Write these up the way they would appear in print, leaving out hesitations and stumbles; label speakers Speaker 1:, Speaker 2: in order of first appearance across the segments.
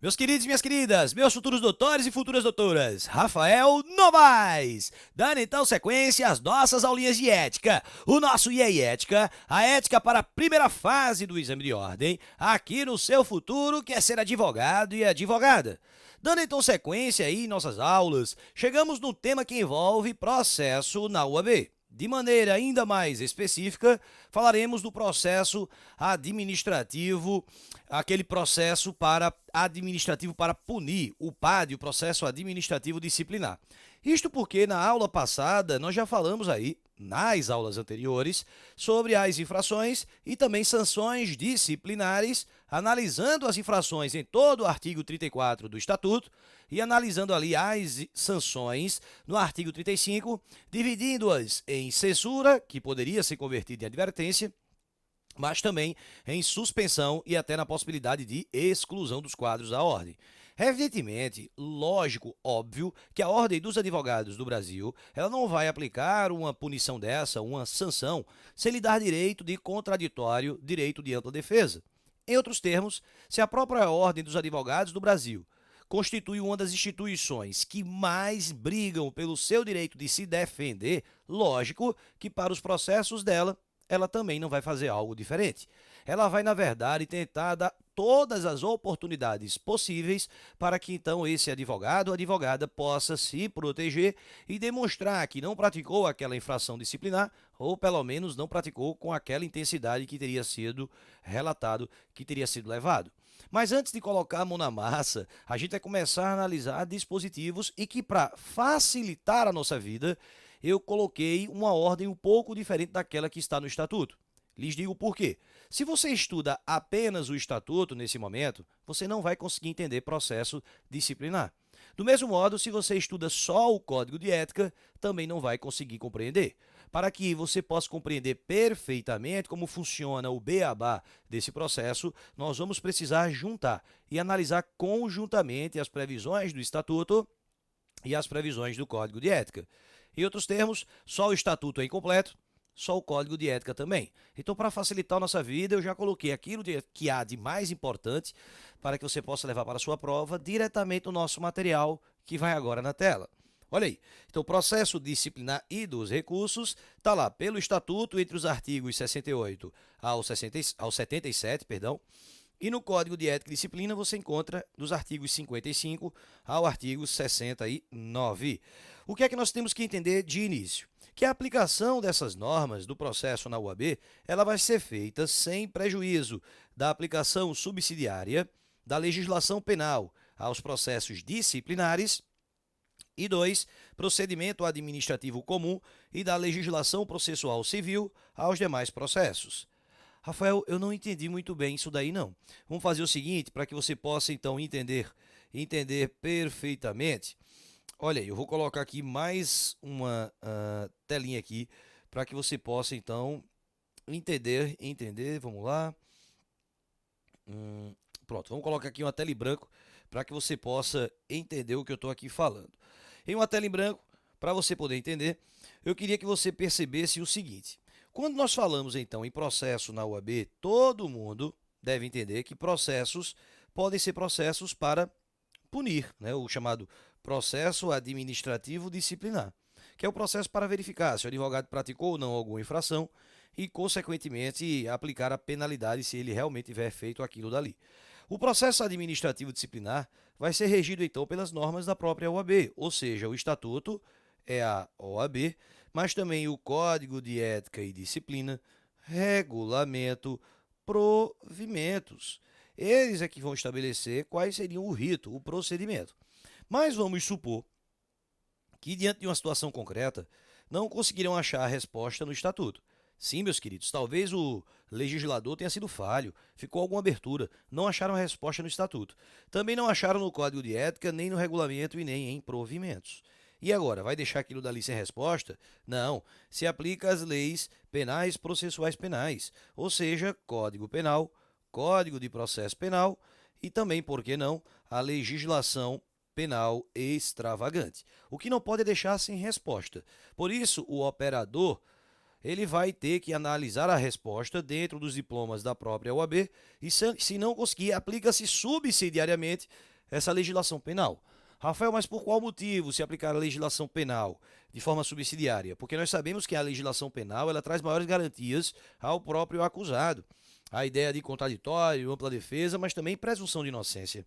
Speaker 1: Meus queridos e minhas queridas, meus futuros doutores e futuras doutoras, Rafael Novaes, dando então sequência às nossas aulinhas de ética. O nosso IE Ética, a ética para a primeira fase do exame de ordem, aqui no seu futuro que é ser advogado e advogada. Dando então sequência aí em nossas aulas, chegamos no tema que envolve processo na UAB. De maneira ainda mais específica, falaremos do processo administrativo, aquele processo administrativo para punir, o PAD, o processo administrativo disciplinar. Isto porque na aula passada nós já falamos aí, nas aulas anteriores, sobre as infrações e também sanções disciplinares, analisando as infrações em todo o artigo 34 do Estatuto e analisando ali as sanções no artigo 35, dividindo-as em censura, que poderia ser convertida em advertência, mas também em suspensão e até na possibilidade de exclusão dos quadros da ordem. Evidentemente, lógico, óbvio, que a Ordem dos Advogados do Brasil ela não vai aplicar uma punição dessa, uma sanção, sem lhe dar direito de contraditório, direito de ampla defesa. Em outros termos, se a própria Ordem dos Advogados do Brasil constitui uma das instituições que mais brigam pelo seu direito de se defender, lógico que para os processos dela, ela também não vai fazer algo diferente. Ela vai, na verdade, tentar dar todas as oportunidades possíveis para que, então, esse advogado ou advogada possa se proteger e demonstrar que não praticou aquela infração disciplinar ou, pelo menos, não praticou com aquela intensidade que teria sido relatado, que teria sido levado. Mas antes de colocar a mão na massa, a gente vai começar a analisar dispositivos e que, para facilitar a nossa vida, eu coloquei uma ordem um pouco diferente daquela que está no Estatuto. Lhes digo por quê. Se você estuda apenas o Estatuto nesse momento, você não vai conseguir entender processo disciplinar. Do mesmo modo, se você estuda só o Código de Ética, também não vai conseguir compreender. Para que você possa compreender perfeitamente como funciona o beabá desse processo, nós vamos precisar juntar e analisar conjuntamente as previsões do Estatuto e as previsões do Código de Ética. Em outros termos, só o Estatuto é incompleto, só o Código de Ética também. Então, para facilitar a nossa vida, eu já coloquei aquilo que há de mais importante para que você possa levar para a sua prova diretamente no nosso material que vai agora na tela. Olha aí, então o processo disciplinar e dos recursos está lá pelo Estatuto entre os artigos 68 ao 77, perdão, e no Código de Ética e Disciplina você encontra dos artigos 55 ao artigo 69. O que é que nós temos que entender de início? Que a aplicação dessas normas do processo na UAB, ela vai ser feita sem prejuízo da aplicação subsidiária da legislação penal aos processos disciplinares e 2, procedimento administrativo comum e da legislação processual civil aos demais processos. Rafael, eu não entendi muito bem isso daí, não. Vamos fazer o seguinte, para que você possa, então, entender perfeitamente. Olha aí, eu vou colocar aqui mais uma telinha aqui, para que você possa, então, entender, vamos lá. Pronto, vamos colocar aqui uma tela em branco, para que você possa entender o que eu estou aqui falando. Em uma tela em branco, para você poder entender, eu queria que você percebesse o seguinte. Quando nós falamos, então, em processo na UAB, todo mundo deve entender que processos podem ser processos para punir, né? O chamado processo administrativo disciplinar, que é o processo para verificar se o advogado praticou ou não alguma infração e, consequentemente, aplicar a penalidade se ele realmente tiver feito aquilo dali. O processo administrativo disciplinar vai ser regido, então, pelas normas da própria OAB, ou seja, o Estatuto é a OAB, mas também o Código de Ética e Disciplina, regulamento, provimentos. Eles é que vão estabelecer quais seriam o rito, o procedimento. Mas vamos supor que, diante de uma situação concreta, não conseguiram achar a resposta no Estatuto. Sim, meus queridos, talvez o legislador tenha sido falho, ficou alguma abertura, não acharam a resposta no Estatuto. Também não acharam no Código de Ética, nem no regulamento e nem em provimentos. E agora, vai deixar aquilo dali sem resposta? Não, se aplica às leis penais processuais penais, ou seja, Código Penal, Código de Processo Penal e também, por que não, a legislação penal extravagante. O que não pode é deixar sem resposta. Por isso, o operador ele vai ter que analisar a resposta dentro dos diplomas da própria OAB e, se não conseguir, aplica-se subsidiariamente essa legislação penal. Rafael, mas por qual motivo se aplicar a legislação penal de forma subsidiária? Porque nós sabemos que a legislação penal ela traz maiores garantias ao próprio acusado. A ideia de contraditório, ampla defesa, mas também presunção de inocência.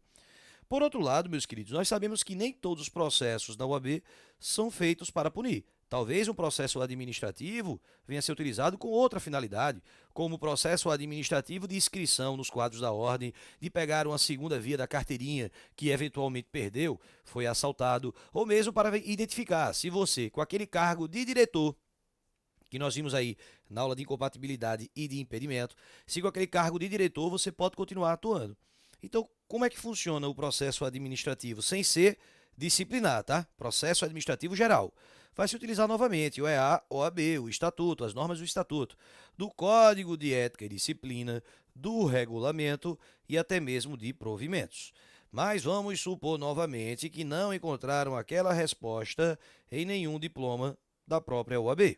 Speaker 1: Por outro lado, meus queridos, nós sabemos que nem todos os processos da OAB são feitos para punir. Talvez um processo administrativo venha a ser utilizado com outra finalidade, como o processo administrativo de inscrição nos quadros da ordem, de pegar uma segunda via da carteirinha que eventualmente perdeu, foi assaltado, ou mesmo para identificar se você, com aquele cargo de diretor, que nós vimos aí na aula de incompatibilidade e de impedimento, se com aquele cargo de diretor você pode continuar atuando. Então, como é que funciona o processo administrativo sem ser disciplinar, tá? Processo administrativo geral. Vai se utilizar novamente o EA, OAB, o Estatuto, as normas do Estatuto, do Código de Ética e Disciplina, do Regulamento e até mesmo de provimentos. Mas vamos supor novamente que não encontraram aquela resposta em nenhum diploma da própria OAB.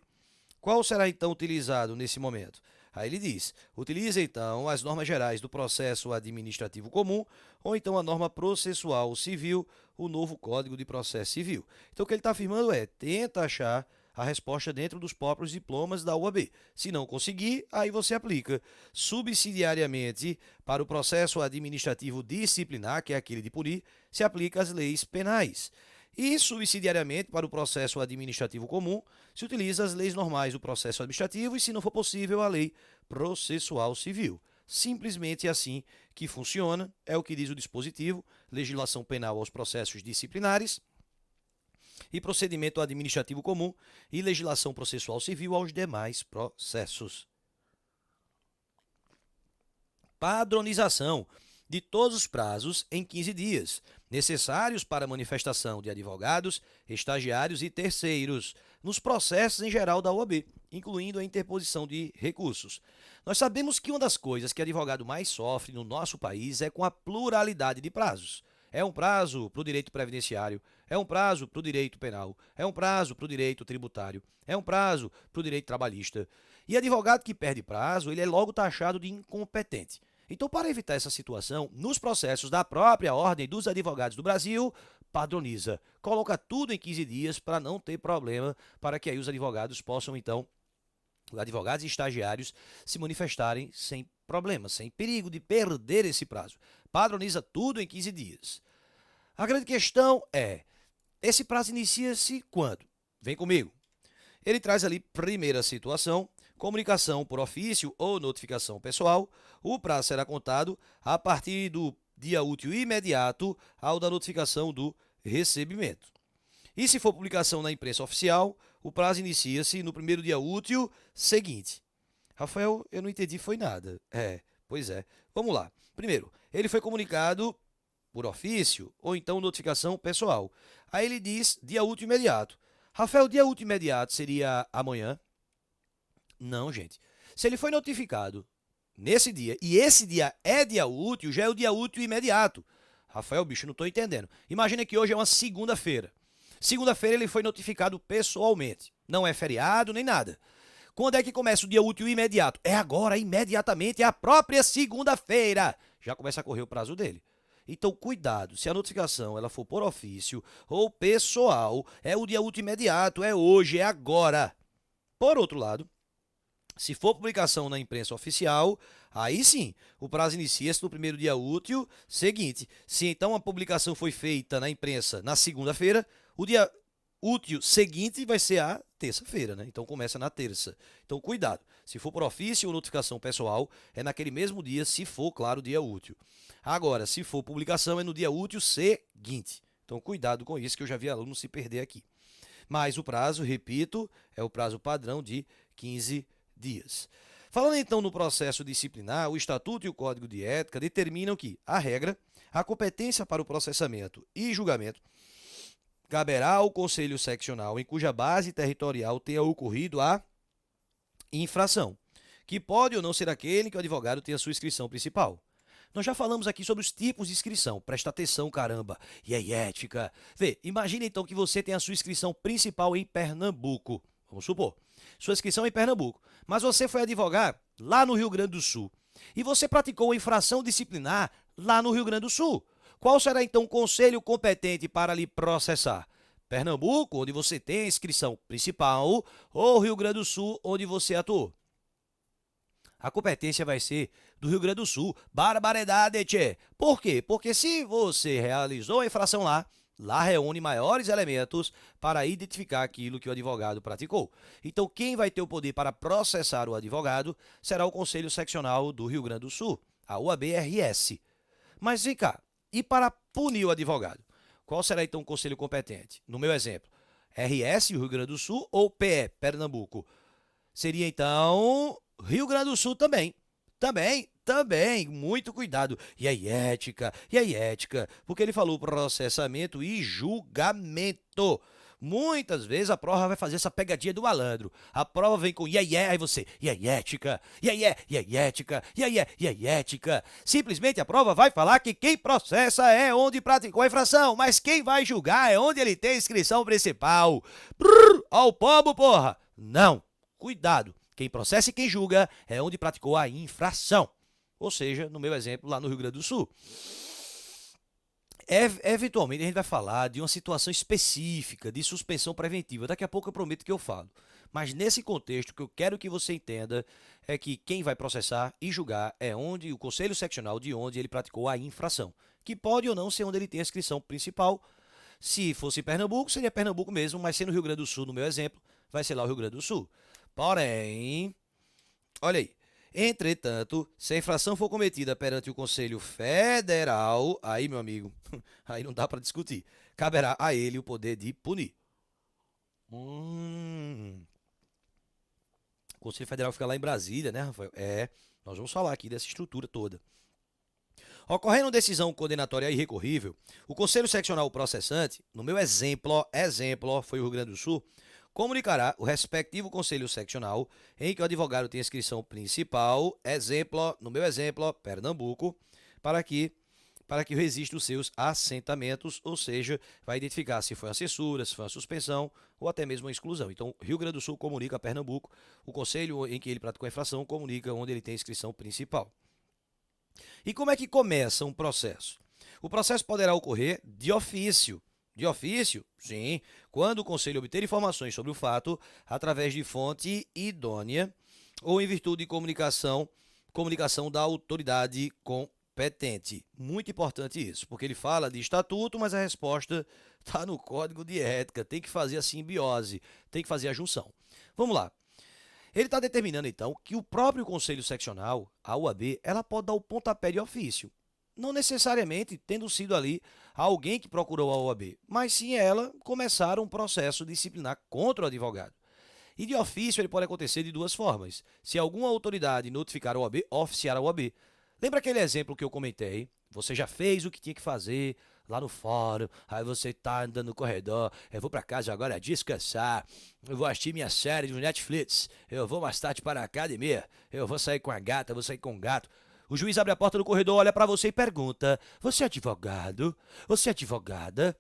Speaker 1: Qual será então utilizado nesse momento? Aí ele diz, utiliza então as normas gerais do processo administrativo comum ou então a norma processual civil, o novo Código de Processo Civil. Então o que ele está afirmando é, tenta achar a resposta dentro dos próprios diplomas da UAB. Se não conseguir, aí você aplica. Subsidiariamente, para o processo administrativo disciplinar, que é aquele de punir, se aplica as leis penais. E, subsidiariamente, para o processo administrativo comum, se utiliza as leis normais do processo administrativo e, se não for possível, a lei processual civil. Simplesmente assim que funciona, é o que diz o dispositivo, legislação penal aos processos disciplinares e procedimento administrativo comum e legislação processual civil aos demais processos. Padronização de todos os prazos em 15 dias, necessários para a manifestação de advogados, estagiários e terceiros, nos processos em geral da OAB, incluindo a interposição de recursos. Nós sabemos que uma das coisas que o advogado mais sofre no nosso país é com a pluralidade de prazos. É um prazo para o direito previdenciário, é um prazo para o direito penal, é um prazo para o direito tributário, é um prazo para o direito trabalhista. E advogado que perde prazo, ele é logo taxado de incompetente. Então, para evitar essa situação, nos processos da própria Ordem dos Advogados do Brasil, padroniza, coloca tudo em 15 dias para não ter problema, para que aí os advogados possam, então, advogados e estagiários, se manifestarem sem problema, sem perigo de perder esse prazo. Padroniza tudo em 15 dias. A grande questão é, esse prazo inicia-se quando? Vem comigo. Ele traz ali, primeira situação, comunicação por ofício ou notificação pessoal, o prazo será contado a partir do dia útil imediato ao da notificação do recebimento. E se for publicação na imprensa oficial, o prazo inicia-se no primeiro dia útil seguinte. Rafael, eu não entendi, foi nada. Pois é. Vamos lá. Primeiro, ele foi comunicado por ofício ou então notificação pessoal. Aí ele diz dia útil imediato. Rafael, dia útil imediato seria amanhã? Não, gente. Se ele foi notificado nesse dia, e esse dia é dia útil, já é o dia útil imediato. Rafael, bicho, não estou entendendo. Imagina que hoje é uma segunda-feira. Segunda-feira ele foi notificado pessoalmente. Não é feriado nem nada. Quando é que começa o dia útil imediato? É agora, imediatamente, é a própria segunda-feira. Já começa a correr o prazo dele. Então, cuidado, se a notificação ela for por ofício ou pessoal, é o dia útil imediato, é hoje, é agora. Por outro lado, se for publicação na imprensa oficial, aí sim, o prazo inicia-se no primeiro dia útil seguinte. Se então a publicação foi feita na imprensa na segunda-feira, o dia útil seguinte vai ser a terça-feira, né? Então começa na terça. Então cuidado, se for por ofício ou notificação pessoal, é naquele mesmo dia, se for, claro, dia útil. Agora, se for publicação, é no dia útil seguinte. Então cuidado com isso, que eu já vi aluno se perder aqui. Mas o prazo, repito, é o prazo padrão de 15 dias. Falando então no processo disciplinar, o Estatuto e o Código de Ética determinam que a regra, a competência para o processamento e julgamento caberá ao Conselho Seccional em cuja base territorial tenha ocorrido a infração, que pode ou não ser aquele que o advogado tenha sua inscrição principal. Nós já falamos aqui sobre os tipos de inscrição, presta atenção, caramba, e aí ética. Vê, imagina então que você tem a sua inscrição principal em Pernambuco, vamos supor. Sua inscrição é em Pernambuco. Mas você foi advogar lá no Rio Grande do Sul. E você praticou uma infração disciplinar lá no Rio Grande do Sul. Qual será então o conselho competente para lhe processar? Pernambuco, onde você tem a inscrição principal, ou Rio Grande do Sul, onde você atuou? A competência vai ser do Rio Grande do Sul. Barbaridade, tchê. Por quê? Porque se você realizou a infração lá reúne maiores elementos para identificar aquilo que o advogado praticou. Então, quem vai ter o poder para processar o advogado será o Conselho Seccional do Rio Grande do Sul, a UAB-RS. Mas vem cá, e para punir o advogado? Qual será então o conselho competente? No meu exemplo, RS, Rio Grande do Sul, ou PE, Pernambuco? Seria então Rio Grande do Sul também. Também, muito cuidado. E aí, ética, porque ele falou processamento e julgamento. Muitas vezes a prova vai fazer essa pegadinha do malandro. A prova vem com aí você, e aí ética. Simplesmente a prova vai falar que quem processa é onde praticou a infração, mas quem vai julgar é onde ele tem a inscrição principal. Ao pombo, porra! Não, cuidado. Quem processa e quem julga é onde praticou a infração. Ou seja, no meu exemplo, lá no Rio Grande do Sul. Eventualmente a gente vai falar de uma situação específica de suspensão preventiva. Daqui a pouco eu prometo que eu falo. Mas nesse contexto, o que eu quero que você entenda é que quem vai processar e julgar é onde o Conselho Seccional de onde ele praticou a infração. Que pode ou não ser onde ele tem a inscrição principal. Se fosse Pernambuco, seria Pernambuco mesmo, mas sendo Rio Grande do Sul, no meu exemplo, vai ser lá o Rio Grande do Sul. Porém, olha aí. Entretanto, se a infração for cometida perante o Conselho Federal, aí, meu amigo, aí não dá para discutir. Caberá a ele o poder de punir. O Conselho Federal fica lá em Brasília, né, Rafael? Nós vamos falar aqui dessa estrutura toda. Ocorrendo decisão condenatória irrecorrível, o Conselho Seccional processante, no meu exemplo, foi o Rio Grande do Sul, comunicará o respectivo Conselho Seccional em que o advogado tem inscrição principal, no meu exemplo, Pernambuco, para que registre os seus assentamentos, ou seja, vai identificar se foi uma censura, se foi uma suspensão ou até mesmo uma exclusão. Então, Rio Grande do Sul comunica a Pernambuco, o conselho em que ele praticou a infração comunica onde ele tem inscrição principal. E como é que começa um processo? O processo poderá ocorrer de ofício. De ofício? Sim, quando o conselho obter informações sobre o fato através de fonte idônea ou em virtude de comunicação da autoridade competente. Muito importante isso, porque ele fala de estatuto, mas a resposta está no código de ética, tem que fazer a simbiose, tem que fazer a junção. Vamos lá. Ele está determinando, então, que o próprio Conselho Seccional, a UAB, ela pode dar o pontapé de ofício. Não necessariamente tendo sido ali alguém que procurou a OAB, mas sim ela começar um processo disciplinar contra o advogado. E de ofício ele pode acontecer de duas formas. Se alguma autoridade notificar a OAB, oficiar a OAB. Lembra aquele exemplo que eu comentei? Você já fez o que tinha que fazer lá no fórum, aí você está andando no corredor, eu vou para casa agora descansar, eu vou assistir minha série do Netflix, eu vou mais tarde para a academia, eu vou sair com a gata, vou sair com o gato. O juiz abre a porta do corredor, olha para você e pergunta: você é advogado? Você é advogada?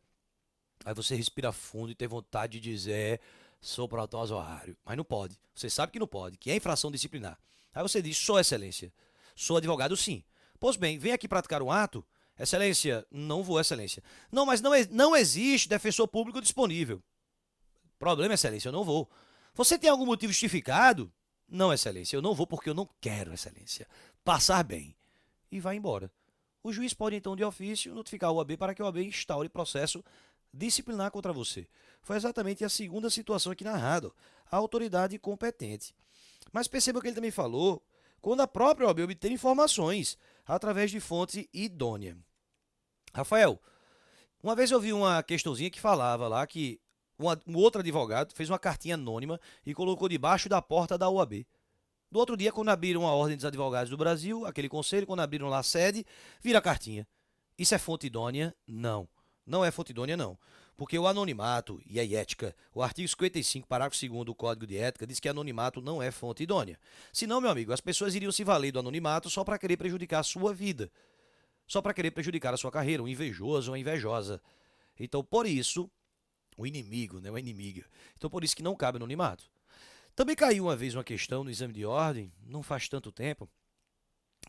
Speaker 1: Aí você respira fundo e tem vontade de dizer: sou protozoário. Mas não pode. Você sabe que não pode, que é infração disciplinar. Aí você diz: sou excelência. Sou advogado, sim. Pois bem, vem aqui praticar um ato. Excelência, não vou, excelência. Não, mas não existe defensor público disponível. Problema, excelência, eu não vou. Você tem algum motivo justificado? Não, excelência, eu não vou porque eu não quero, excelência. Passar bem. E vai embora. O juiz pode, então, de ofício, notificar a OAB para que a OAB instaure processo disciplinar contra você. Foi exatamente a segunda situação aqui narrada, a autoridade competente. Mas perceba que ele também falou quando a própria OAB obter informações através de fonte idônea. Rafael, uma vez eu vi uma questãozinha que falava lá que um outro advogado fez uma cartinha anônima e colocou debaixo da porta da OAB. Do outro dia, quando abriram a Ordem dos Advogados do Brasil, aquele conselho, quando abriram lá a sede, vira a cartinha. Isso é fonte idônea? Não. Não é fonte idônea, não. Porque o anonimato e a ética, o artigo 55, parágrafo 2º do Código de Ética, diz que anonimato não é fonte idônea. Senão, meu amigo, as pessoas iriam se valer do anonimato só para querer prejudicar a sua vida. Só para querer prejudicar a sua carreira, um invejoso ou uma invejosa. Então, por isso, o inimigo, né, uma inimiga. Então, por isso que não cabe anonimato. Também caiu uma vez uma questão no exame de ordem, não faz tanto tempo,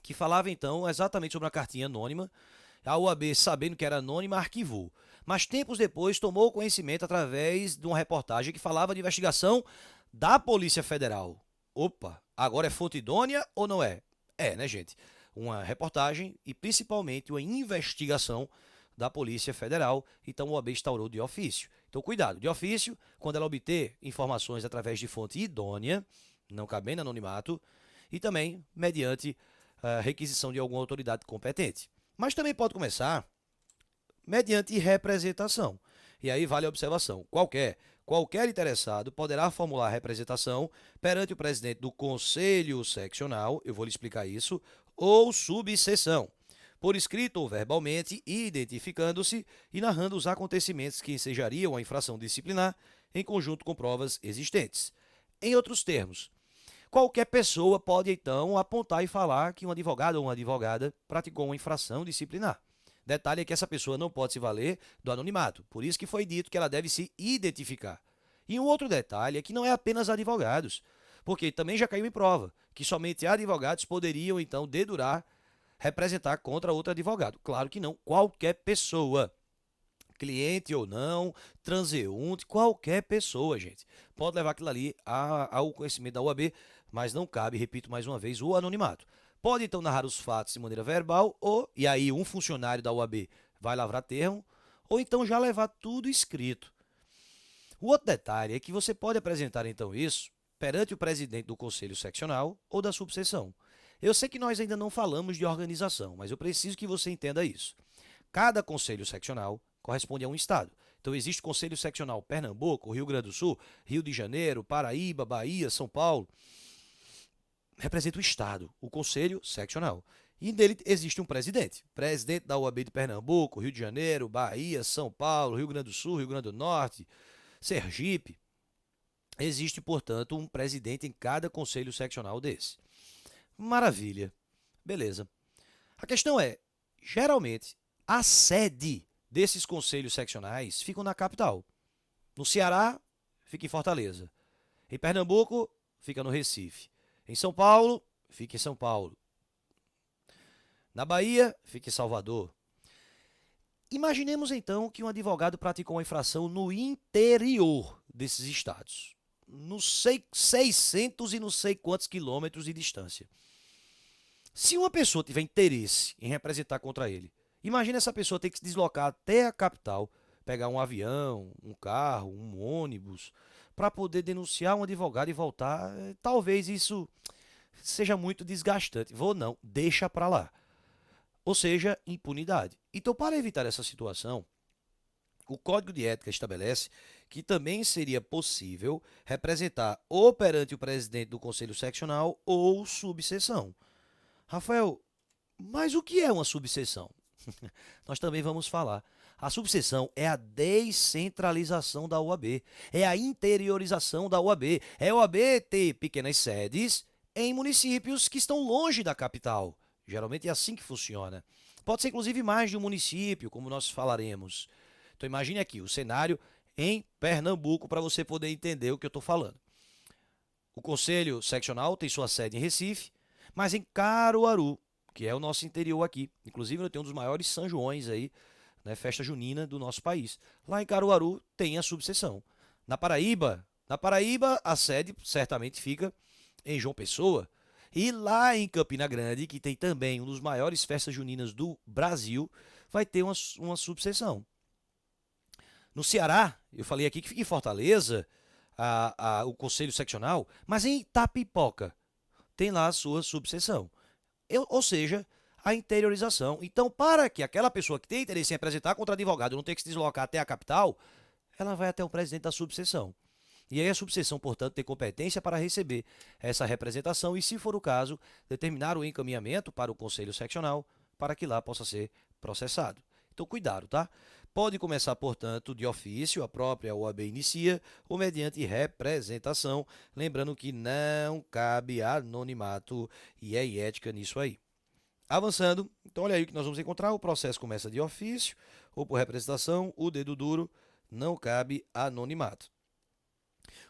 Speaker 1: que falava então exatamente sobre uma cartinha anônima. A OAB, sabendo que era anônima, arquivou. Mas tempos depois tomou conhecimento através de uma reportagem que falava de investigação da Polícia Federal. Opa, agora é fonte idônea ou não é? É, né, gente? Uma reportagem e principalmente uma investigação da Polícia Federal. Então o OAB instaurou de ofício. Então cuidado, de ofício, quando ela obter informações através de fonte idônea, não cabendo anonimato, e também mediante requisição de alguma autoridade competente. Mas também pode começar mediante representação. E aí vale a observação: qualquer interessado poderá formular representação perante o presidente do Conselho Seccional, eu vou lhe explicar isso, ou subseção, por escrito ou verbalmente, identificando-se e narrando os acontecimentos que ensejariam a infração disciplinar em conjunto com provas existentes. Em outros termos, qualquer pessoa pode, então, apontar e falar que um advogado ou uma advogada praticou uma infração disciplinar. Detalhe é que essa pessoa não pode se valer do anonimato, por isso que foi dito que ela deve se identificar. E um outro detalhe é que não é apenas advogados, porque também já caiu em prova que somente advogados poderiam, então, dedurar, representar contra outro advogado. Claro que não, qualquer pessoa. Cliente ou não, transeunte, qualquer pessoa, gente. Pode levar aquilo ali ao conhecimento da OAB, mas não cabe, repito mais uma vez, o anonimato. Pode então narrar os fatos de maneira verbal, e aí um funcionário da OAB vai lavrar termo, ou então já levar tudo escrito. O outro detalhe é que você pode apresentar então isso perante o presidente do Conselho Seccional ou da subseção. Eu sei que nós ainda não falamos de organização, mas eu preciso que você entenda isso. Cada Conselho Seccional corresponde a um estado. Então existe o Conselho Seccional Pernambuco, Rio Grande do Sul, Rio de Janeiro, Paraíba, Bahia, São Paulo. Representa o estado, o Conselho Seccional. E nele existe um presidente. Presidente da OAB de Pernambuco, Rio de Janeiro, Bahia, São Paulo, Rio Grande do Sul, Rio Grande do Norte, Sergipe. Existe, portanto, um presidente em cada Conselho Seccional desse. Maravilha. Beleza. A questão é, geralmente, a sede desses conselhos seccionais ficam na capital. No Ceará, fica em Fortaleza. Em Pernambuco, fica no Recife. Em São Paulo, fica em São Paulo. Na Bahia, fica em Salvador. Imaginemos então que um advogado praticou uma infração no interior desses estados. Nos 600 e não sei quantos quilômetros de distância. Se uma pessoa tiver interesse em representar contra ele, imagina essa pessoa ter que se deslocar até a capital, pegar um avião, um carro, um ônibus, para poder denunciar um advogado e voltar. Talvez isso seja muito desgastante. Vou não, deixa para lá. Ou seja, impunidade. Então, para evitar essa situação, o Código de Ética estabelece que também seria possível representar ou perante o presidente do Conselho Seccional ou subseção. Rafael, mas o que é uma subseção? Nós também vamos falar. A subseção é a descentralização da OAB, é a interiorização da OAB, é a OAB ter pequenas sedes em municípios que estão longe da capital. Geralmente é assim que funciona. Pode ser inclusive mais de um município, como nós falaremos. Então imagine aqui o cenário em Pernambuco para você poder entender o que eu estou falando. O Conselho Seccional tem sua sede em Recife, mas em Caruaru, que é o nosso interior aqui. Inclusive, eu tenho um dos maiores São Joões aí, né, festa junina do nosso país. Lá em Caruaru tem a subseção. Na Paraíba, a sede certamente fica em João Pessoa. E lá em Campina Grande, que tem também um dos maiores festas juninas do Brasil, vai ter uma subseção. No Ceará, eu falei aqui que fica em Fortaleza, o Conselho Seccional, mas em Itapipoca tem lá a sua subseção. Ou seja, a interiorização. Então, para que aquela pessoa que tem interesse em apresentar contra advogado não tenha que se deslocar até a capital, ela vai até o presidente da subseção. E aí a subseção, portanto, tem competência para receber essa representação e, se for o caso, determinar o encaminhamento para o Conselho Seccional para que lá possa ser processado. Então, cuidado, tá? Pode começar, portanto, de ofício, a própria OAB inicia, ou mediante representação, lembrando que não cabe anonimato e é ética nisso aí. Avançando, então olha aí o que nós vamos encontrar, o processo começa de ofício ou por representação, o dedo duro, não cabe anonimato.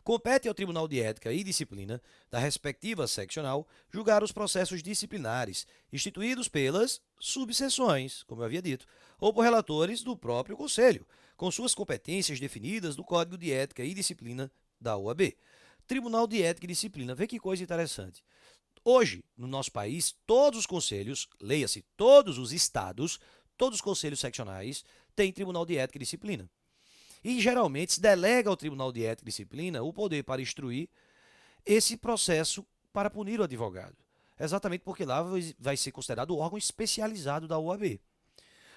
Speaker 1: Compete ao Tribunal de Ética e Disciplina da respectiva seccional julgar os processos disciplinares instituídos pelas subseções, como eu havia dito, ou por relatores do próprio Conselho, com suas competências definidas no Código de Ética e Disciplina da OAB. Tribunal de Ética e Disciplina, vê que coisa interessante. Hoje, no nosso país, todos os conselhos, leia-se, todos os estados, todos os conselhos seccionais têm Tribunal de Ética e Disciplina. E geralmente se delega ao Tribunal de Ética e Disciplina o poder para instruir esse processo para punir o advogado. Exatamente porque lá vai ser considerado o órgão especializado da OAB.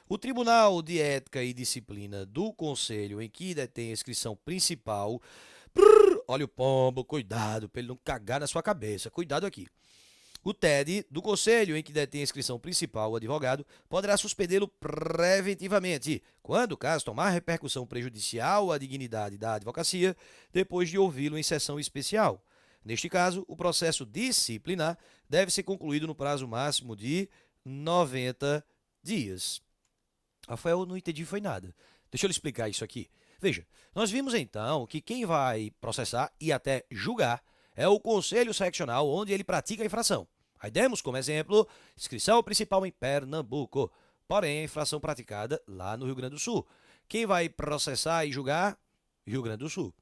Speaker 1: O Tribunal de Ética e Disciplina do Conselho em que detém a inscrição principal. Olha o pombo, cuidado para ele não cagar na sua cabeça. Cuidado aqui. O TED do Conselho em que detém a inscrição principal, o advogado, poderá suspendê-lo preventivamente, quando o caso tomar repercussão prejudicial à dignidade da advocacia, depois de ouvi-lo em sessão especial. Neste caso, o processo disciplinar deve ser concluído no prazo máximo de 90 dias. Rafael, não entendi foi nada. Deixa eu lhe explicar isso aqui. Veja, nós vimos então que quem vai processar e até julgar é o Conselho Seccional onde ele pratica a infração. Aí demos como exemplo inscrição principal em Pernambuco, porém a infração praticada lá no Rio Grande do Sul. Quem vai processar e julgar? Rio Grande do Sul.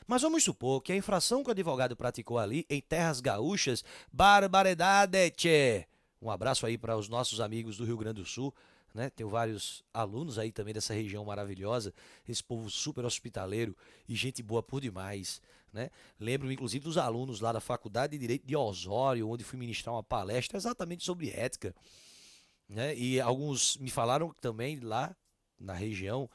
Speaker 1: Mas vamos supor que a infração que o advogado praticou ali em terras gaúchas, barbaridade, tchê. Um abraço aí para os nossos amigos do Rio Grande do Sul, né? Tenho vários alunos aí também dessa região maravilhosa, esse povo super hospitaleiro e gente boa por demais, né? Lembro inclusive dos alunos lá da Faculdade de Direito de Osório, onde fui ministrar uma palestra exatamente sobre ética, né? E alguns me falaram também lá na região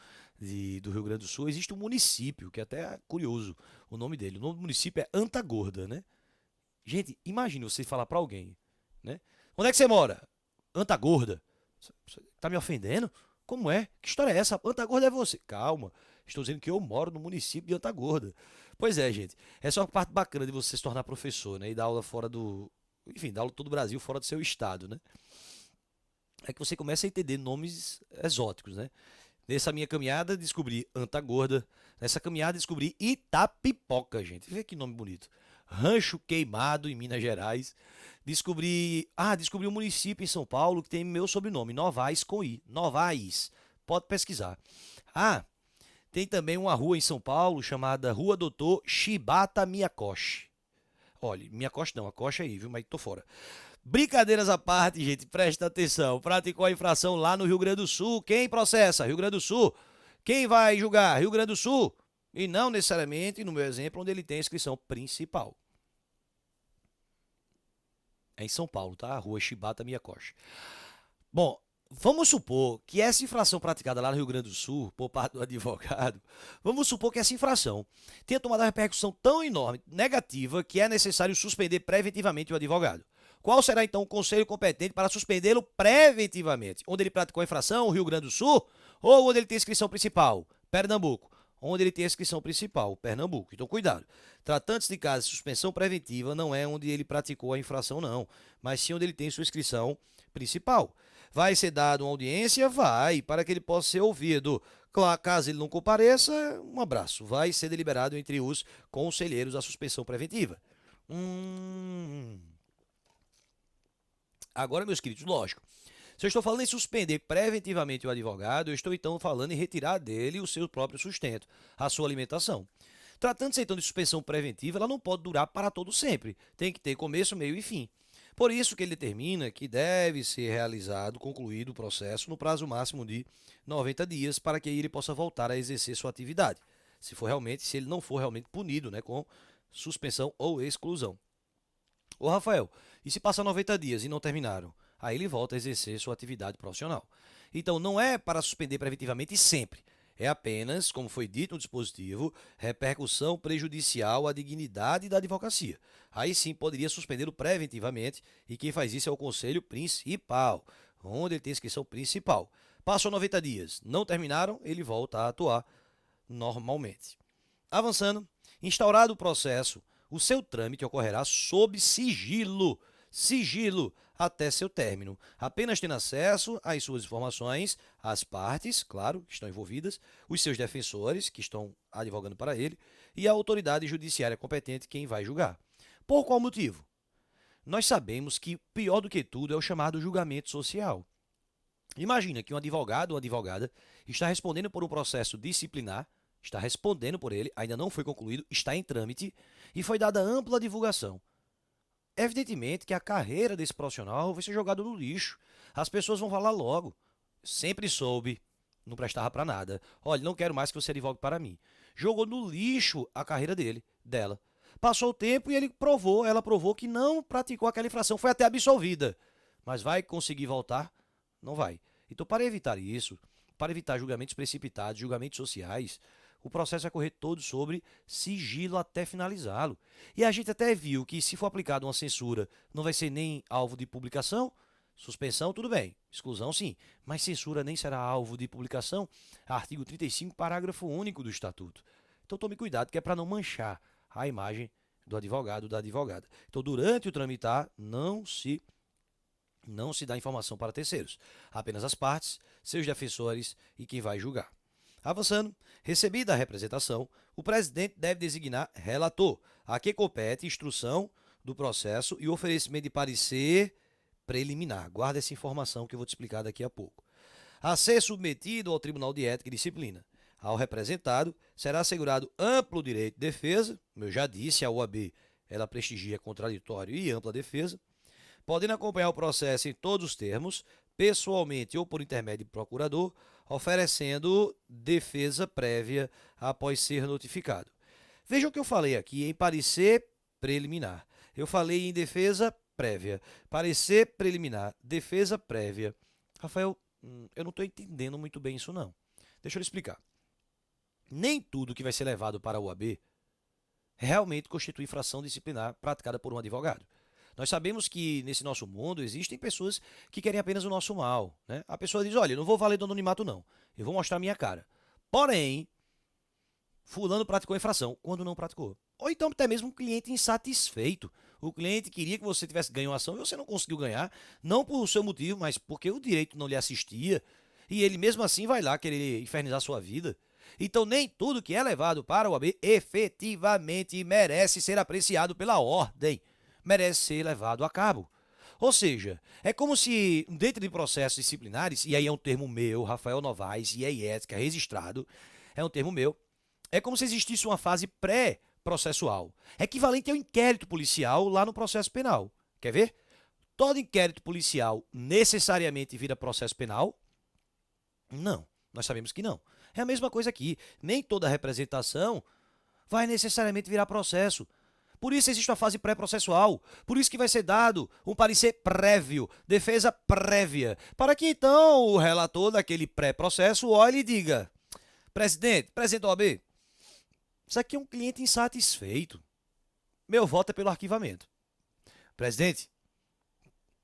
Speaker 1: do Rio Grande do Sul existe um município, que é até curioso o nome dele. O nome do município é Antagorda, né? Gente, imagine você falar para alguém, né? Onde é que você mora? Antagorda. Você tá me ofendendo? Como é? Que história é essa? Antagorda é você. Calma, estou dizendo que eu moro no município de Antagorda. Pois é, gente. Essa é uma parte bacana de você se tornar professor, né? E dar aula fora do... Enfim, dar aula em todo o Brasil, fora do seu estado, né? É que você começa a entender nomes exóticos, né? Nessa minha caminhada, descobri Antagorda. Nessa caminhada, descobri Itapipoca, gente. Vê que nome bonito. Rancho Queimado, em Minas Gerais. Descobri um município em São Paulo que tem meu sobrenome, Novaes com I. Novaes. Pode pesquisar. Tem também uma rua em São Paulo chamada Rua Doutor Shibata Miyakoshi. Olha, Miyakoshi não, a coxa aí, viu? Mas tô fora. Brincadeiras à parte, gente, presta atenção. Praticou a infração lá no Rio Grande do Sul. Quem processa? Rio Grande do Sul. Quem vai julgar? Rio Grande do Sul. E não necessariamente, no meu exemplo, onde ele tem a inscrição principal. É em São Paulo, tá? A rua Shibata Miyakoshi. Bom, vamos supor que essa infração praticada lá no Rio Grande do Sul, por parte do advogado, vamos supor que essa infração tenha tomado uma repercussão tão enorme, negativa, que é necessário suspender preventivamente o advogado. Qual será então o conselho competente para suspendê-lo preventivamente? Onde ele praticou a infração, Rio Grande do Sul, ou onde ele tem inscrição principal, Pernambuco? Onde ele tem a inscrição principal, Pernambuco. Então, cuidado. Tratando-se de caso de suspensão preventiva, não é onde ele praticou a infração, não, mas sim onde ele tem sua inscrição principal. Vai ser dado uma audiência? Vai, para que ele possa ser ouvido. Caso ele não compareça, um abraço. Vai ser deliberado entre os conselheiros a suspensão preventiva. Agora, meus queridos, lógico. Se eu estou falando em suspender preventivamente o advogado, eu estou então falando em retirar dele o seu próprio sustento, a sua alimentação. Tratando-se então de suspensão preventiva, ela não pode durar para todo sempre. Tem que ter começo, meio e fim. Por isso que ele determina que deve ser concluído o processo no prazo máximo de 90 dias para que ele possa voltar a exercer sua atividade, se ele não for realmente punido, né, com suspensão ou exclusão. Ô Rafael, e se passar 90 dias e não terminaram? Aí ele volta a exercer sua atividade profissional. Então não é para suspender preventivamente sempre. É apenas, como foi dito no dispositivo, repercussão prejudicial à dignidade da advocacia. Aí sim poderia suspendê-lo preventivamente e quem faz isso é o conselho principal, onde ele tem inscrição principal. Passou 90 dias, não terminaram, ele volta a atuar normalmente. Avançando, instaurado o processo, o seu trâmite ocorrerá sob sigilo. Sigilo. até seu término, apenas tendo acesso às suas informações, às partes, claro, que estão envolvidas, os seus defensores, que estão advogando para ele, e a autoridade judiciária competente, quem vai julgar. Por qual motivo? Nós sabemos que, pior do que tudo, é o chamado julgamento social. Imagina que um advogado ou advogada está respondendo por um processo disciplinar, está respondendo por ele, ainda não foi concluído, está em trâmite e foi dada ampla divulgação. Evidentemente que a carreira desse profissional vai ser jogada no lixo. As pessoas vão falar logo. Sempre soube, não prestava para nada. Olha, não quero mais que você advogue para mim. Jogou no lixo a carreira dela. Passou o tempo e ela provou que não praticou aquela infração, foi até absolvida. Mas vai conseguir voltar? Não vai. Então, para evitar isso, para evitar julgamentos precipitados, julgamentos sociais, o processo vai correr todo sobre sigilo até finalizá-lo. E a gente até viu que, se for aplicada uma censura, não vai ser nem alvo de publicação, suspensão, tudo bem, exclusão sim, mas censura nem será alvo de publicação. Artigo 35, parágrafo único do Estatuto. Então tome cuidado, que é para não manchar a imagem do advogado ou da advogada. Então, durante o tramitar, não se dá informação para terceiros, apenas as partes, seus defensores e quem vai julgar. Avançando, recebida a representação, o presidente deve designar relator, a que compete instrução do processo e oferecimento de parecer preliminar. Guarda essa informação que eu vou te explicar daqui a pouco. A ser submetido ao Tribunal de Ética e Disciplina. Ao representado, será assegurado amplo direito de defesa, como eu já disse, a OAB ela prestigia contraditório e ampla defesa, podendo acompanhar o processo em todos os termos, pessoalmente ou por intermédio de procurador, oferecendo defesa prévia após ser notificado. Veja o que eu falei aqui em parecer preliminar. Eu falei em defesa prévia, parecer preliminar, defesa prévia. Rafael, eu não estou entendendo muito bem isso não. Deixa eu lhe explicar. Nem tudo que vai ser levado para a OAB realmente constitui infração disciplinar praticada por um advogado. Nós sabemos que nesse nosso mundo existem pessoas que querem apenas o nosso mal, né? A pessoa diz, olha, eu não vou valer do anonimato não, eu vou mostrar a minha cara. Porém, fulano praticou infração, quando não praticou. Ou então até mesmo um cliente insatisfeito. O cliente queria que você tivesse ganho a ação e você não conseguiu ganhar, não por seu motivo, mas porque o direito não lhe assistia. E ele mesmo assim vai lá querer infernizar sua vida. Então nem tudo que é levado para o OAB efetivamente merece ser apreciado pela ordem. Merece ser levado a cabo. Ou seja, é como se, dentro de processos disciplinares, e aí é um termo meu, Rafael Novaes, e é ética registrado, é um termo meu, é como se existisse uma fase pré-processual, equivalente ao inquérito policial lá no processo penal. Quer ver? Todo inquérito policial necessariamente vira processo penal? Não, nós sabemos que não. É a mesma coisa aqui. Nem toda representação vai necessariamente virar processo. Por isso existe a fase pré-processual. Por isso que vai ser dado um parecer prévio, defesa prévia, para que então o relator daquele pré-processo olhe e diga: presidente da OAB, isso aqui é um cliente insatisfeito. Meu voto é pelo arquivamento. Presidente,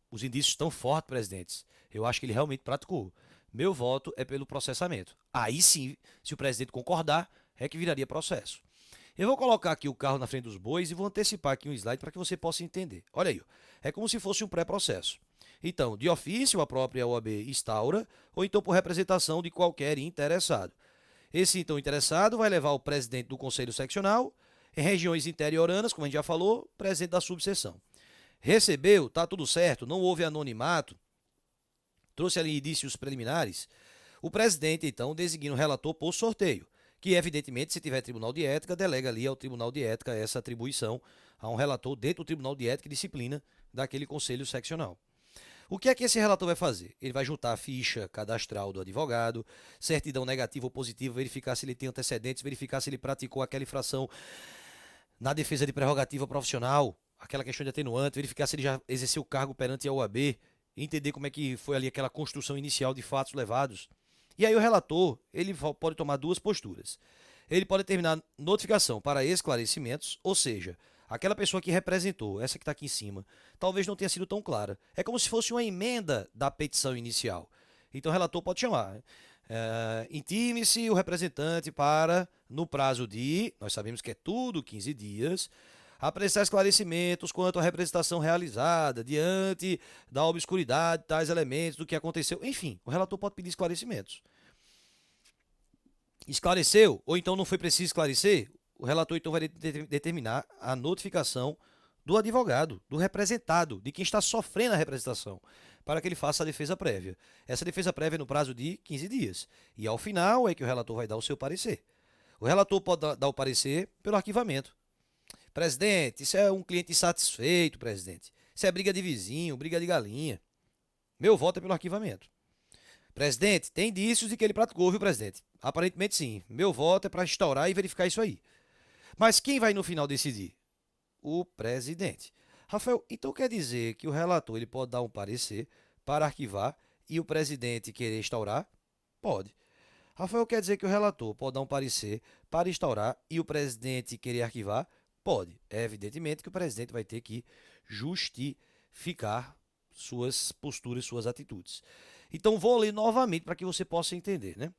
Speaker 1: os indícios estão fortes, presidente. Eu acho que ele realmente praticou. Meu voto é pelo processamento. Aí sim, se o presidente concordar, é que viraria processo. Eu vou colocar aqui o carro na frente dos bois e vou antecipar aqui um slide para que você possa entender. Olha aí, ó. É como se fosse um pré-processo. Então, de ofício, a própria OAB instaura, ou então por representação de qualquer interessado. Esse, então, interessado vai levar o presidente do Conselho Seccional, em regiões interioranas, como a gente já falou, presidente da subseção. Recebeu, tá tudo certo, não houve anonimato, trouxe ali indícios preliminares, o presidente, então, designa o relator por sorteio, que, evidentemente, se tiver tribunal de ética, delega ali ao tribunal de ética essa atribuição a um relator dentro do tribunal de ética e disciplina daquele conselho seccional. O que é que esse relator vai fazer? Ele vai juntar a ficha cadastral do advogado, certidão negativa ou positiva, verificar se ele tem antecedentes, verificar se ele praticou aquela infração na defesa de prerrogativa profissional, aquela questão de atenuante, verificar se ele já exerceu o cargo perante a OAB, entender como é que foi ali aquela construção inicial de fatos levados. E aí o relator, ele pode tomar duas posturas. Ele pode determinar notificação para esclarecimentos, ou seja, aquela pessoa que representou, essa que está aqui em cima, talvez não tenha sido tão clara. É como se fosse uma emenda da petição inicial. Então o relator pode chamar. Intime-se o representante para, no prazo de, nós sabemos que é tudo 15 dias, Apresentar esclarecimentos quanto à representação realizada diante da obscuridade de tais elementos do que aconteceu. Enfim, o relator pode pedir esclarecimentos. Esclareceu, ou então não foi preciso esclarecer, o relator então vai determinar a notificação do advogado, do representado, de quem está sofrendo a representação, para que ele faça a defesa prévia. Essa defesa prévia é no prazo de 15 dias. E ao final é que o relator vai dar o seu parecer. O relator pode dar o parecer pelo arquivamento. Presidente, isso é um cliente insatisfeito, presidente. Isso é briga de vizinho, briga de galinha. Meu voto é pelo arquivamento. Presidente, tem indícios de que ele praticou, viu, presidente? Aparentemente sim. Meu voto é para instaurar e verificar isso aí. Mas quem vai no final decidir? O presidente. Rafael, então quer dizer que o relator ele pode dar um parecer para arquivar e o presidente querer instaurar? Pode. Rafael, quer dizer que o relator pode dar um parecer para instaurar e o presidente querer arquivar? Pode. É evidentemente que o presidente vai ter que justificar suas posturas, suas atitudes. Então, vou ler novamente para que você possa entender, né?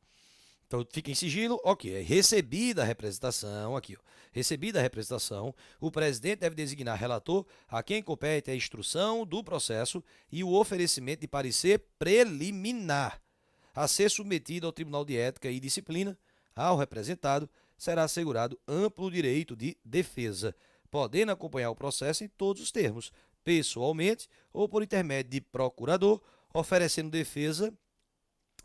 Speaker 1: Então, fica em sigilo, ok. Recebida a representação, aqui, ó. Recebida a representação, o presidente deve designar relator a quem compete a instrução do processo e o oferecimento de parecer preliminar a ser submetido ao Tribunal de Ética e Disciplina. Ao representado será assegurado amplo direito de defesa, podendo acompanhar o processo em todos os termos, pessoalmente ou por intermédio de procurador, oferecendo defesa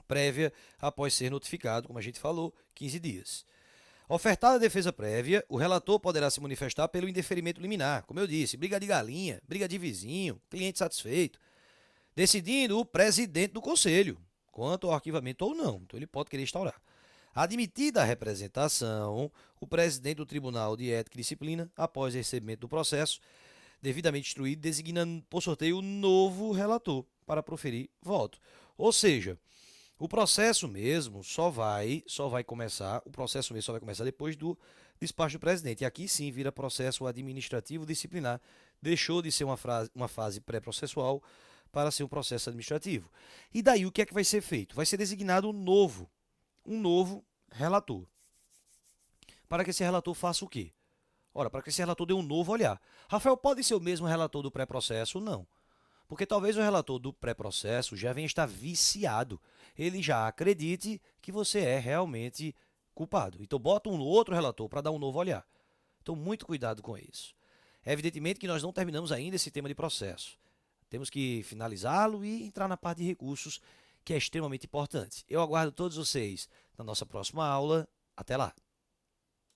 Speaker 1: prévia após ser notificado, como a gente falou, 15 dias. Ofertada a defesa prévia, o relator poderá se manifestar pelo indeferimento liminar, como eu disse, briga de galinha, briga de vizinho, cliente satisfeito, decidindo o presidente do conselho, quanto ao arquivamento ou não, então ele pode querer instaurar. Admitida a representação, o presidente do Tribunal de Ética e Disciplina, após recebimento do processo, devidamente instruído, designa por sorteio o novo relator para proferir voto. Ou seja, o processo mesmo só vai começar depois do despacho do presidente. E aqui sim vira processo administrativo disciplinar. Deixou de ser uma fase pré-processual para ser um processo administrativo. E daí o que é que vai ser feito? Vai ser designado um novo relator. Para que esse relator faça o quê? Ora, para que esse relator dê um novo olhar. Rafael, pode ser o mesmo relator do pré-processo? Não. Porque talvez o relator do pré-processo já venha estar viciado. Ele já acredite que você é realmente culpado. Então, bota um outro relator para dar um novo olhar. Então, muito cuidado com isso. É evidentemente que nós não terminamos ainda esse tema de processo. Temos que finalizá-lo e entrar na parte de recursos, que é extremamente importante. Eu aguardo todos vocês na nossa próxima aula. Até lá!